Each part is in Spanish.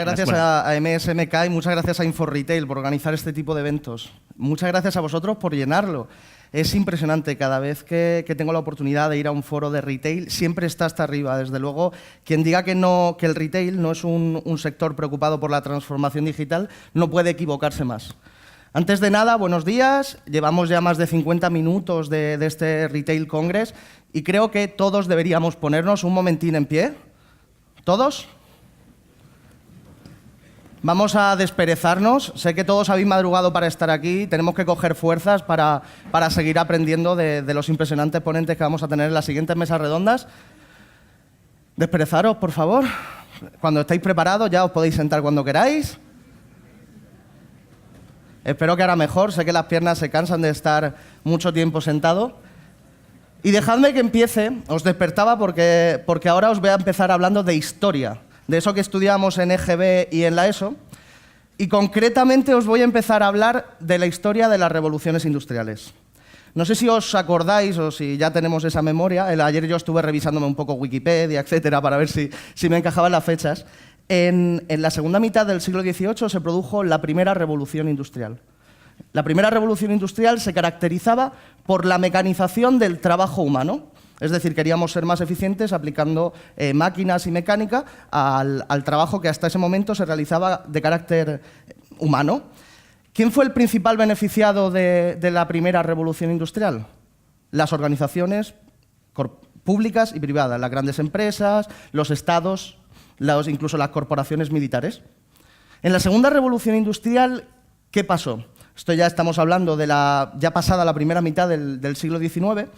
gracias a MSMK y muchas gracias a InfoRetail por organizar este tipo de eventos. Muchas gracias a vosotros por llenarlo. Es impresionante, cada vez que tengo la oportunidad de ir a un foro de retail, siempre está hasta arriba. Desde luego, quien diga que el retail no es un sector preocupado por la transformación digital, no puede equivocarse más. Antes de nada, buenos días. Llevamos ya más de 50 minutos de este Retail Congress y creo que todos deberíamos ponernos un momentín en pie. ¿Todos? Vamos a desperezarnos. Sé que todos habéis madrugado para estar aquí. Tenemos que coger fuerzas para seguir aprendiendo de los impresionantes ponentes que vamos a tener en las siguientes mesas redondas. Desperezaros, por favor. Cuando estéis preparados ya os podéis sentar cuando queráis. Espero que ahora mejor. Sé que las piernas se cansan de estar mucho tiempo sentado. Y dejadme que empiece. Os despertaba porque ahora os voy a empezar hablando de historia, de eso que estudiamos en EGB y en la ESO. Y concretamente os voy a empezar a hablar de la historia de las revoluciones industriales. No sé si os acordáis o si ya tenemos esa memoria. Ayer yo estuve revisándome un poco Wikipedia, etcétera, para ver si me encajaban las fechas. En la segunda mitad del siglo XVIII se produjo la primera revolución industrial. La primera revolución industrial se caracterizaba por la mecanización del trabajo humano. Es decir, queríamos ser más eficientes aplicando máquinas y mecánica al trabajo que hasta ese momento se realizaba de carácter humano. ¿Quién fue el principal beneficiado de la primera revolución industrial? Las organizaciones públicas y privadas, las grandes empresas, los estados, incluso las corporaciones militares. En la segunda revolución industrial, ¿qué pasó? Esto ya estamos hablando de ya pasada la primera mitad del siglo XIX.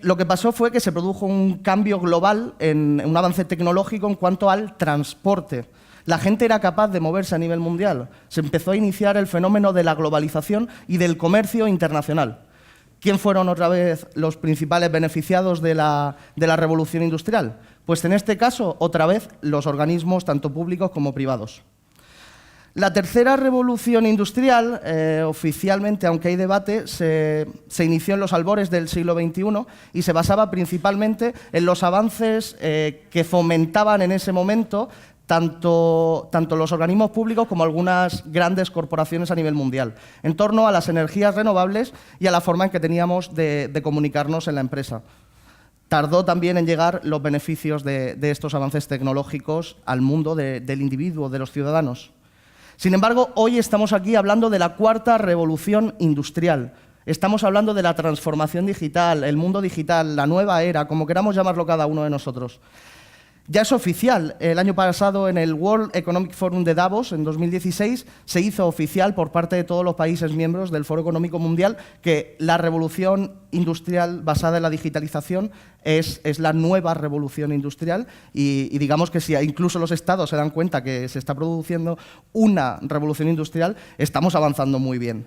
Lo que pasó fue que se produjo un cambio global, un avance tecnológico en cuanto al transporte. La gente era capaz de moverse a nivel mundial. Se empezó a iniciar el fenómeno de la globalización y del comercio internacional. ¿Quién fueron otra vez los principales beneficiados de la revolución industrial? Pues en este caso, otra vez, los organismos tanto públicos como privados. La tercera revolución industrial, oficialmente, aunque hay debate, se inició en los albores del siglo XXI y se basaba principalmente en los avances que fomentaban en ese momento tanto los organismos públicos como algunas grandes corporaciones a nivel mundial, en torno a las energías renovables y a la forma en que teníamos de comunicarnos en la empresa. Tardó también en llegar los beneficios de estos avances tecnológicos al mundo del individuo, de los ciudadanos. Sin embargo, hoy estamos aquí hablando de la cuarta revolución industrial. Estamos hablando de la transformación digital, el mundo digital, la nueva era, como queramos llamarlo cada uno de nosotros. Ya es oficial. El año pasado, en el World Economic Forum de Davos, en 2016, se hizo oficial por parte de todos los países miembros del Foro Económico Mundial que la revolución industrial basada en la digitalización es la nueva revolución industrial y digamos que si incluso los estados se dan cuenta que se está produciendo una revolución industrial, estamos avanzando muy bien.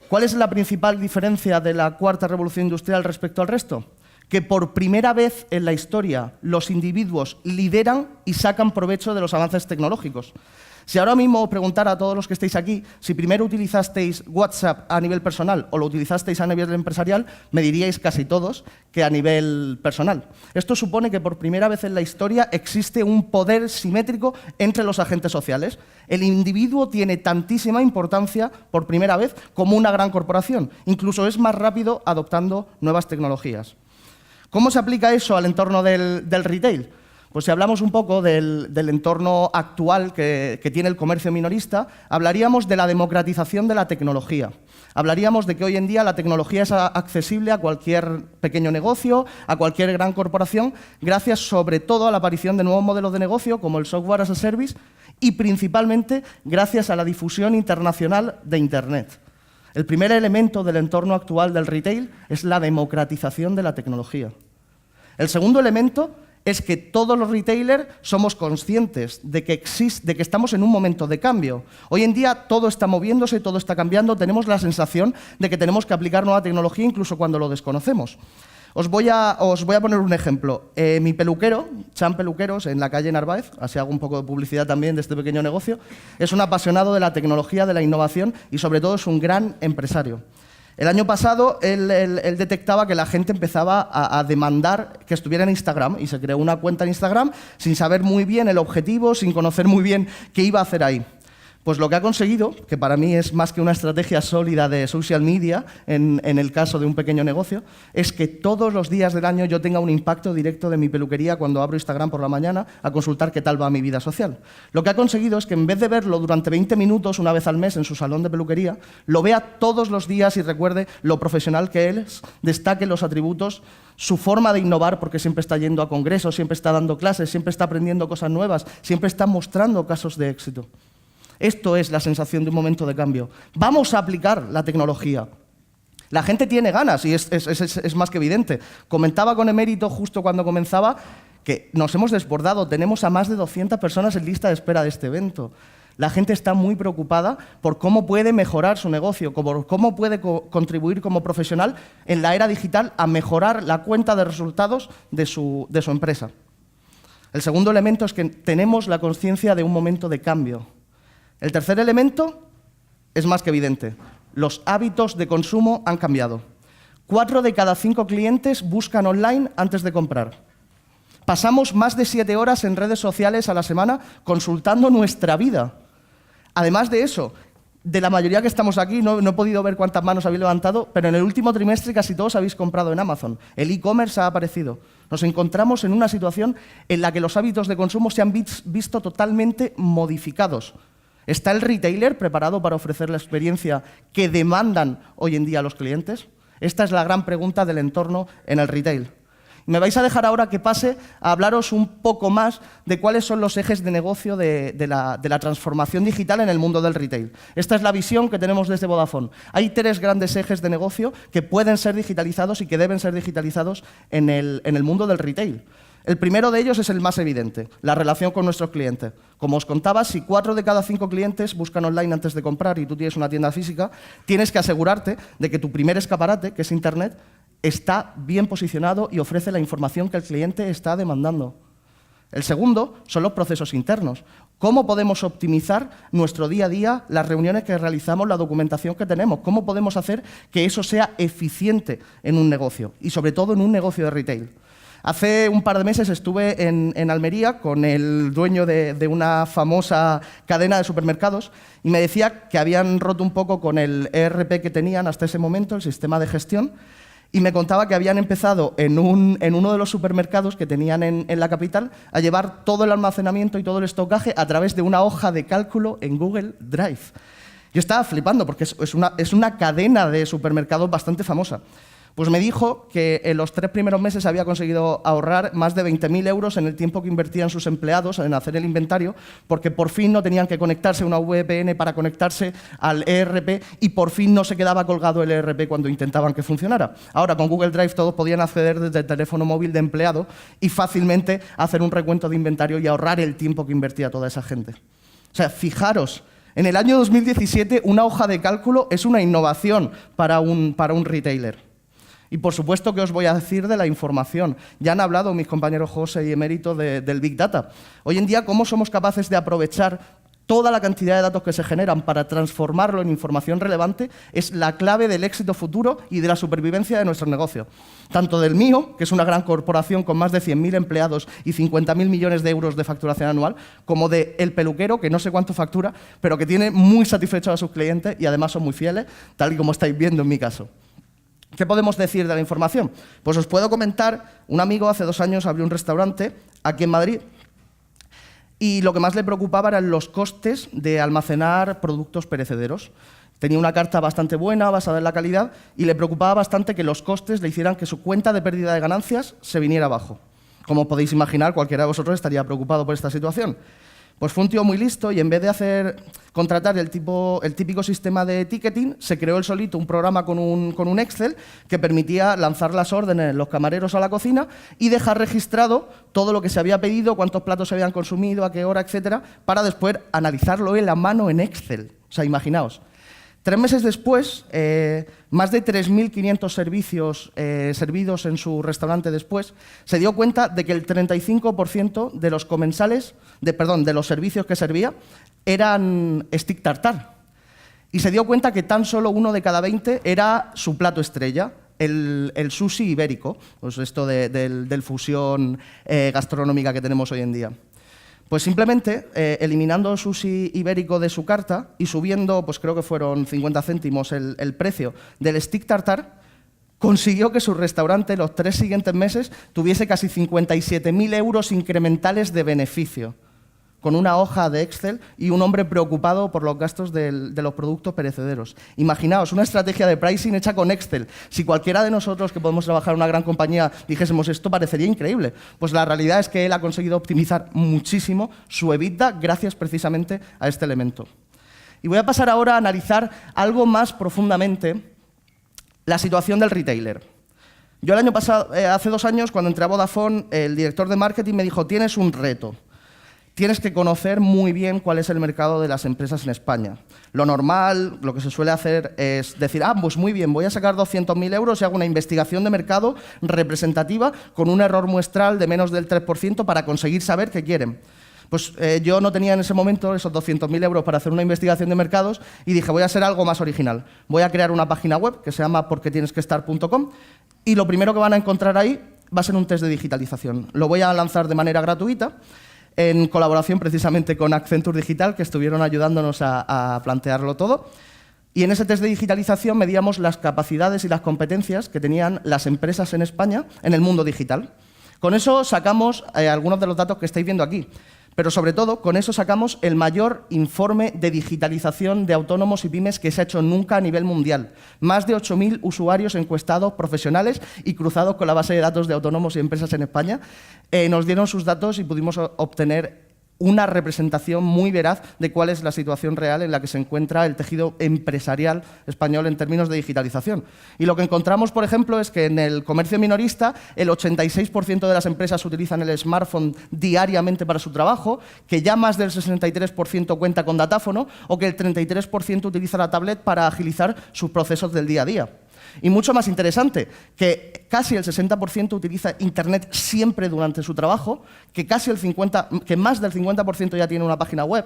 ¿Cuál es la principal diferencia de la cuarta revolución industrial respecto al resto? Que por primera vez en la historia los individuos lideran y sacan provecho de los avances tecnológicos. Si ahora mismo os preguntara a todos los que estéis aquí si primero utilizasteis WhatsApp a nivel personal o lo utilizasteis a nivel empresarial, me diríais casi todos que a nivel personal. Esto supone que por primera vez en la historia existe un poder simétrico entre los agentes sociales. El individuo tiene tantísima importancia por primera vez como una gran corporación. Incluso es más rápido adoptando nuevas tecnologías. ¿Cómo se aplica eso al entorno del retail? Pues si hablamos un poco del entorno actual que tiene el comercio minorista, hablaríamos de la democratización de la tecnología. Hablaríamos de que hoy en día la tecnología es accesible a cualquier pequeño negocio, a cualquier gran corporación, gracias sobre todo a la aparición de nuevos modelos de negocio como el software as a service y principalmente gracias a la difusión internacional de Internet. El primer elemento del entorno actual del retail es la democratización de la tecnología. El segundo elemento es que todos los retailers somos conscientes de que estamos en un momento de cambio. Hoy en día todo está moviéndose, todo está cambiando, tenemos la sensación de que tenemos que aplicar nueva tecnología incluso cuando lo desconocemos. Os voy a poner un ejemplo. Mi peluquero, Chan Peluqueros, en la calle Narváez, así hago un poco de publicidad también de este pequeño negocio, es un apasionado de la tecnología, de la innovación y sobre todo es un gran empresario. El año pasado él detectaba que la gente empezaba a demandar que estuviera en Instagram y se creó una cuenta en Instagram sin saber muy bien el objetivo, sin conocer muy bien qué iba a hacer ahí. Pues lo que ha conseguido, que para mí es más que una estrategia sólida de social media, en el caso de un pequeño negocio, es que todos los días del año yo tenga un impacto directo de mi peluquería cuando abro Instagram por la mañana a consultar qué tal va mi vida social. Lo que ha conseguido es que en vez de verlo durante 20 minutos una vez al mes en su salón de peluquería, lo vea todos los días y recuerde lo profesional que él es, destaque los atributos, su forma de innovar, porque siempre está yendo a congresos, siempre está dando clases, siempre está aprendiendo cosas nuevas, siempre está mostrando casos de éxito. Esto es la sensación de un momento de cambio. Vamos a aplicar la tecnología. La gente tiene ganas y es más que evidente. Comentaba con Emérito justo cuando comenzaba que nos hemos desbordado. Tenemos a más de 200 personas en lista de espera de este evento. La gente está muy preocupada por cómo puede mejorar su negocio, cómo puede contribuir como profesional en la era digital a mejorar la cuenta de resultados de su empresa. El segundo elemento es que tenemos la conciencia de un momento de cambio. El tercer elemento es más que evidente. Los hábitos de consumo han cambiado. 4 de cada 5 clientes buscan online antes de comprar. Pasamos más de 7 horas en redes sociales a la semana consultando nuestra vida. Además de eso, de la mayoría que estamos aquí, no he podido ver cuántas manos habéis levantado, pero en el último trimestre casi todos habéis comprado en Amazon. El e-commerce ha aparecido. Nos encontramos en una situación en la que los hábitos de consumo se han visto totalmente modificados. ¿Está el retailer preparado para ofrecer la experiencia que demandan hoy en día los clientes? Esta es la gran pregunta del entorno en el retail. Me vais a dejar ahora que pase a hablaros un poco más de cuáles son los ejes de negocio de la transformación digital en el mundo del retail. Esta es la visión que tenemos desde Vodafone. Hay 3 grandes ejes de negocio que pueden ser digitalizados y que deben ser digitalizados en el mundo del retail. El primero de ellos es el más evidente, la relación con nuestros clientes. Como os contaba, si 4 de cada 5 clientes buscan online antes de comprar y tú tienes una tienda física, tienes que asegurarte de que tu primer escaparate, que es Internet, está bien posicionado y ofrece la información que el cliente está demandando. El segundo son los procesos internos. ¿Cómo podemos optimizar nuestro día a día, las reuniones que realizamos, la documentación que tenemos? ¿Cómo podemos hacer que eso sea eficiente en un negocio y sobre todo en un negocio de retail? Hace un par de meses estuve en Almería con el dueño de una famosa cadena de supermercados y me decía que habían roto un poco con el ERP que tenían hasta ese momento, el sistema de gestión, y me contaba que habían empezado en uno de los supermercados que tenían en la capital a llevar todo el almacenamiento y todo el estocaje a través de una hoja de cálculo en Google Drive. Yo estaba flipando porque es una cadena de supermercados bastante famosa. Pues me dijo que en los 3 primeros meses había conseguido ahorrar más de 20.000 euros en el tiempo que invertían sus empleados en hacer el inventario, porque por fin no tenían que conectarse a una VPN para conectarse al ERP y por fin no se quedaba colgado el ERP cuando intentaban que funcionara. Ahora, con Google Drive todos podían acceder desde el teléfono móvil de empleado y fácilmente hacer un recuento de inventario y ahorrar el tiempo que invertía toda esa gente. O sea, fijaros, en el año 2017 una hoja de cálculo es una innovación para un retailer. Y por supuesto que os voy a decir de la información. Ya han hablado mis compañeros José y Emérito del Big Data. Hoy en día, ¿cómo somos capaces de aprovechar toda la cantidad de datos que se generan para transformarlo en información relevante? Es la clave del éxito futuro y de la supervivencia de nuestro negocio. Tanto del mío, que es una gran corporación con más de 100.000 empleados y 50.000 millones de euros de facturación anual, como de El Peluquero, que no sé cuánto factura, pero que tiene muy satisfechos a sus clientes y además son muy fieles, tal y como estáis viendo en mi caso. ¿Qué podemos decir de la información? Pues os puedo comentar, un amigo hace 2 años abrió un restaurante aquí en Madrid y lo que más le preocupaba eran los costes de almacenar productos perecederos. Tenía una carta bastante buena, basada en la calidad, y le preocupaba bastante que los costes le hicieran que su cuenta de pérdida de ganancias se viniera abajo. Como podéis imaginar, cualquiera de vosotros estaría preocupado por esta situación. Pues fue un tío muy listo y en vez de contratar el típico sistema de ticketing, se creó él solito un programa con un Excel que permitía lanzar las órdenes los camareros a la cocina y dejar registrado todo lo que se había pedido, cuántos platos se habían consumido, a qué hora, etcétera, para después analizarlo él a mano en Excel. O sea, imaginaos. 3 meses después, más de 3.500 servicios servidos en su restaurante después, se dio cuenta de que el 35% de los comensales, de los servicios que servía, eran stick tartar. y se dio cuenta que tan solo 1 de cada 20 era su plato estrella, el sushi ibérico, pues esto del fusión gastronómica que tenemos hoy en día. Pues simplemente eliminando sushi ibérico de su carta y subiendo, pues creo que fueron 50 céntimos el precio del stick tartar, consiguió que su restaurante los 3 siguientes meses tuviese casi 57.000 euros incrementales de beneficio, con una hoja de Excel y un hombre preocupado por los gastos de los productos perecederos. Imaginaos, una estrategia de pricing hecha con Excel. Si cualquiera de nosotros que podemos trabajar en una gran compañía dijésemos esto, parecería increíble. Pues la realidad es que él ha conseguido optimizar muchísimo su EBITDA gracias precisamente a este elemento. Y voy a pasar ahora a analizar algo más profundamente la situación del retailer. Yo el año pasado, hace 2 años, cuando entré a Vodafone, el director de marketing me dijo, tienes un reto. Tienes que conocer muy bien cuál es el mercado de las empresas en España. Lo normal, lo que se suele hacer es decir, pues muy bien, voy a sacar 200.000 euros y hago una investigación de mercado representativa con un error muestral de menos del 3% para conseguir saber qué quieren. Pues yo no tenía en ese momento esos 200.000 euros para hacer una investigación de mercados y dije, voy a hacer algo más original. Voy a crear una página web que se llama porquetienesquestar.com y lo primero que van a encontrar ahí va a ser un test de digitalización. Lo voy a lanzar de manera gratuita, en colaboración precisamente con Accenture Digital, que estuvieron ayudándonos a plantearlo todo. Y en ese test de digitalización medíamos las capacidades y las competencias que tenían las empresas en España en el mundo digital. Con eso sacamos algunos de los datos que estáis viendo aquí. Pero sobre todo, con eso sacamos el mayor informe de digitalización de autónomos y pymes que se ha hecho nunca a nivel mundial. Más de 8.000 usuarios encuestados profesionales y cruzados con la base de datos de autónomos y empresas en España nos dieron sus datos y pudimos obtener una representación muy veraz de cuál es la situación real en la que se encuentra el tejido empresarial español en términos de digitalización. Y lo que encontramos, por ejemplo, es que en el comercio minorista el 86% de las empresas utilizan el smartphone diariamente para su trabajo, que ya más del 63% cuenta con datáfono o que el 33% utiliza la tablet para agilizar sus procesos del día a día. Y mucho más interesante, que casi el 60% utiliza Internet siempre durante su trabajo, que más del 50% ya tiene una página web.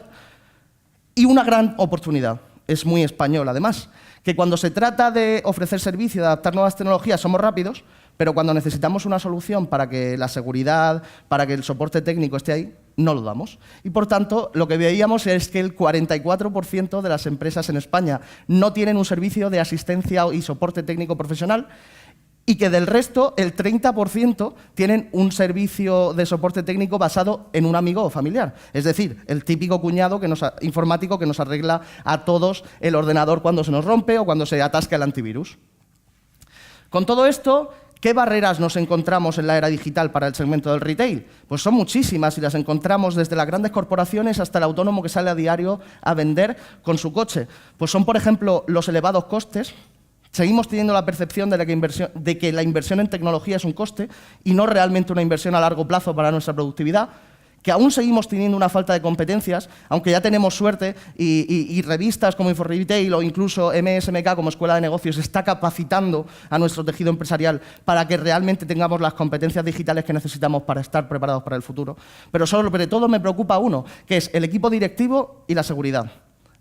Y una gran oportunidad, es muy español además, que cuando se trata de ofrecer servicio, de adaptar nuevas tecnologías, somos rápidos, pero cuando necesitamos una solución para que la seguridad, para que el soporte técnico esté ahí, no lo damos. Y por tanto, lo que veíamos es que el 44% de las empresas en España no tienen un servicio de asistencia y soporte técnico profesional y que del resto, el 30% tienen un servicio de soporte técnico basado en un amigo o familiar. Es decir, el típico cuñado informático que nos arregla a todos el ordenador cuando se nos rompe o cuando se atasca el antivirus. Con todo esto, ¿qué barreras nos encontramos en la era digital para el segmento del retail? Pues son muchísimas y las encontramos desde las grandes corporaciones hasta el autónomo que sale a diario a vender con su coche. Pues son, por ejemplo, los elevados costes. Seguimos teniendo la percepción de que la inversión en tecnología es un coste y no realmente una inversión a largo plazo para nuestra productividad, que aún seguimos teniendo una falta de competencias, aunque ya tenemos suerte y revistas como InfoRetail o incluso MSMK como Escuela de Negocios está capacitando a nuestro tejido empresarial para que realmente tengamos las competencias digitales que necesitamos para estar preparados para el futuro. Pero sobre todo me preocupa uno, que es el equipo directivo y la seguridad.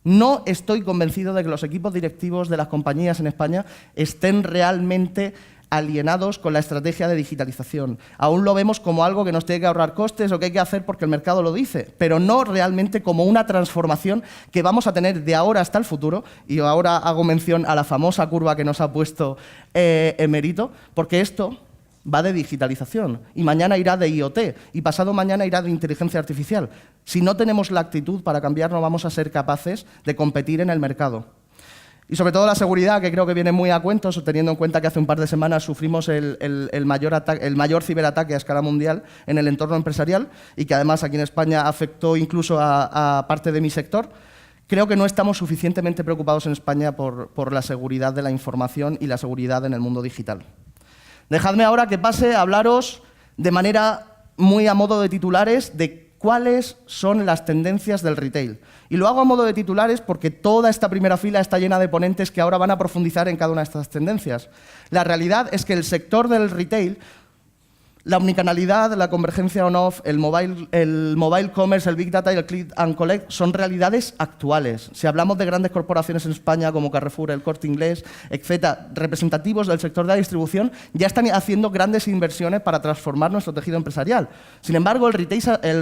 No estoy convencido de que los equipos directivos de las compañías en España estén realmente alienados con la estrategia de digitalización. Aún lo vemos como algo que nos tiene que ahorrar costes o que hay que hacer porque el mercado lo dice, pero no realmente como una transformación que vamos a tener de ahora hasta el futuro. Y ahora hago mención a la famosa curva que nos ha puesto Emerito, porque esto va de digitalización y mañana irá de IoT y pasado mañana irá de inteligencia artificial. Si no tenemos la actitud para cambiar, no vamos a ser capaces de competir en el mercado. Y sobre todo la seguridad, que creo que viene muy a cuento, teniendo en cuenta que hace un par de semanas sufrimos el mayor ciberataque a escala mundial en el entorno empresarial y que además aquí en España afectó incluso a parte de mi sector. Creo que no estamos suficientemente preocupados en España por la seguridad de la información y la seguridad en el mundo digital. Dejadme ahora que pase a hablaros de manera muy a modo de titulares de cuáles son las tendencias del retail. Y lo hago a modo de titulares porque toda esta primera fila está llena de ponentes que ahora van a profundizar en cada una de estas tendencias. La realidad es que el sector del retail, La omnicanalidad, la convergencia on-off, el mobile commerce, el big data y el click and collect son realidades actuales. Si hablamos de grandes corporaciones en España como Carrefour, El Corte Inglés, etcétera, representativos del sector de la distribución, ya están haciendo grandes inversiones para transformar nuestro tejido empresarial. Sin embargo, el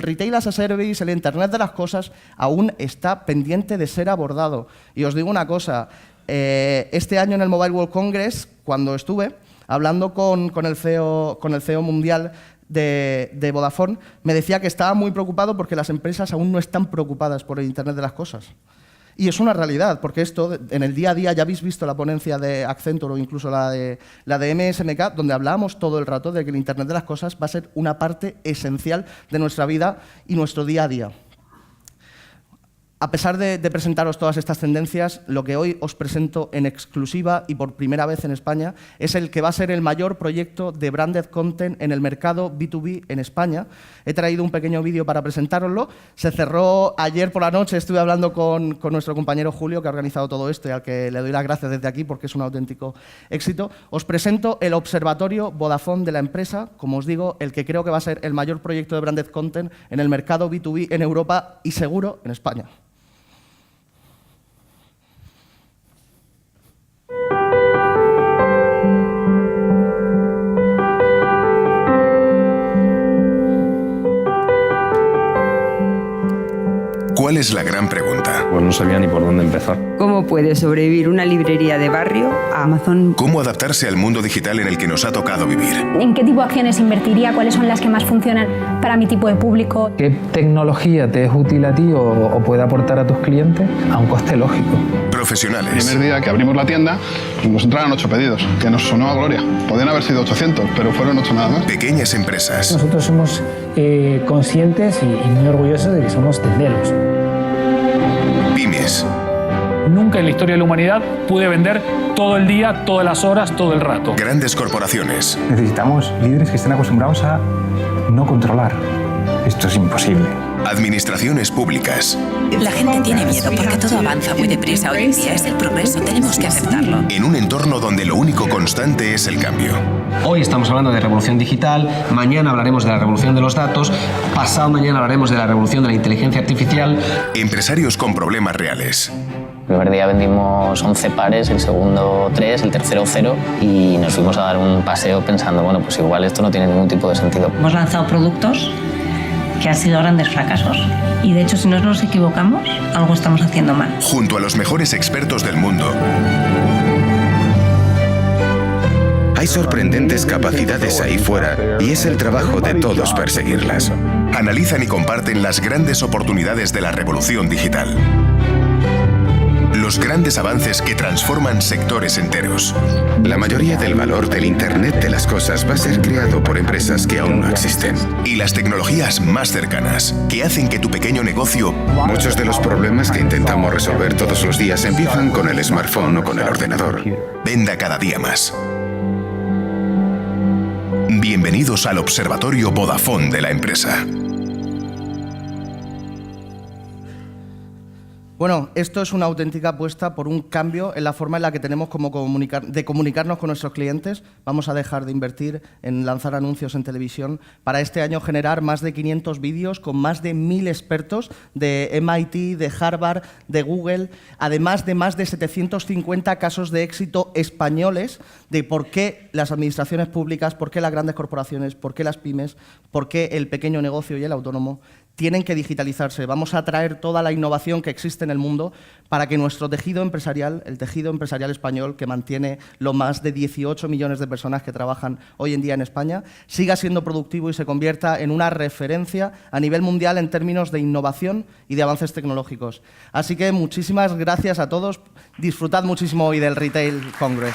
retail as a service, el Internet de las cosas, aún está pendiente de ser abordado. Y os digo una cosa, este año en el Mobile World Congress, cuando estuve, hablando con el CEO mundial de Vodafone, me decía que estaba muy preocupado porque las empresas aún no están preocupadas por el Internet de las cosas. Y es una realidad, porque esto, en el día a día, ya habéis visto la ponencia de Accenture o incluso la de MSMK, donde hablábamos todo el rato de que el Internet de las cosas va a ser una parte esencial de nuestra vida y nuestro día a día. A pesar de presentaros todas estas tendencias, lo que hoy os presento en exclusiva y por primera vez en España es el que va a ser el mayor proyecto de branded content en el mercado B2B en España. He traído un pequeño vídeo para presentároslo. Se cerró ayer por la noche, estuve hablando con nuestro compañero Julio, que ha organizado todo esto y al que le doy las gracias desde aquí porque es un auténtico éxito. Os presento el Observatorio Vodafone de la empresa, como os digo, el que creo que va a ser el mayor proyecto de branded content en el mercado B2B en Europa y seguro en España. ¿Cuál es la gran pregunta? Pues no sabía ni por dónde empezar. ¿Cómo puede sobrevivir una librería de barrio a Amazon? ¿Cómo adaptarse al mundo digital en el que nos ha tocado vivir? ¿En qué tipo de acciones invertiría? ¿Cuáles son las que más funcionan para mi tipo de público? ¿Qué tecnología te es útil a ti o puede aportar a tus clientes a un coste lógico? Profesionales. El primer día que abrimos la tienda, nos entraron 8 pedidos, que nos sonó a gloria. Podían haber sido 800, pero fueron 8 nada más. Pequeñas empresas. Nosotros somos conscientes y muy orgullosos de que somos tenderos. Pymes. Nunca en la historia de la humanidad pude vender todo el día, todas las horas, todo el rato. Grandes corporaciones. Necesitamos líderes que estén acostumbrados a no controlar. Esto es imposible. Administraciones públicas. La gente tiene miedo porque todo avanza muy deprisa hoy en día. Es el progreso, tenemos que aceptarlo. En un entorno donde lo único constante es el cambio. Hoy estamos hablando de revolución digital, mañana hablaremos de la revolución de los datos, pasado mañana hablaremos de la revolución de la inteligencia artificial. Empresarios con problemas reales. El primer día vendimos 11 pares, el segundo 3, el tercero 0 y nos fuimos a dar un paseo pensando, bueno, pues igual esto no tiene ningún tipo de sentido. Hemos lanzado productos que han sido grandes fracasos. Y de hecho, si no nos equivocamos, algo estamos haciendo mal. Junto a los mejores expertos del mundo. Hay sorprendentes capacidades ahí fuera y es el trabajo de todos perseguirlas. Analizan y comparten las grandes oportunidades de la revolución digital. Los grandes avances que transforman sectores enteros. La mayoría del valor del Internet de las cosas va a ser creado por empresas que aún no existen. Y las tecnologías más cercanas, que hacen que tu pequeño negocio... Muchos de los problemas que intentamos resolver todos los días empiezan con el smartphone o con el ordenador. Venda cada día más. Bienvenidos al Observatorio Vodafone de la empresa. Bueno, esto es una auténtica apuesta por un cambio en la forma en la que tenemos de comunicarnos con nuestros clientes. Vamos a dejar de invertir en lanzar anuncios en televisión para este año generar más de 500 vídeos con más de 1000 expertos de MIT, de Harvard, de Google, además de más de 750 casos de éxito españoles de por qué las administraciones públicas, por qué las grandes corporaciones, por qué las pymes, por qué el pequeño negocio y el autónomo tienen que digitalizarse. Vamos a traer toda la innovación que existe en el mundo para que nuestro tejido empresarial, el tejido empresarial español, que mantiene los más de 18 millones de personas que trabajan hoy en día en España, siga siendo productivo y se convierta en una referencia a nivel mundial en términos de innovación y de avances tecnológicos. Así que muchísimas gracias a todos. Disfrutad muchísimo hoy del Retail Congress.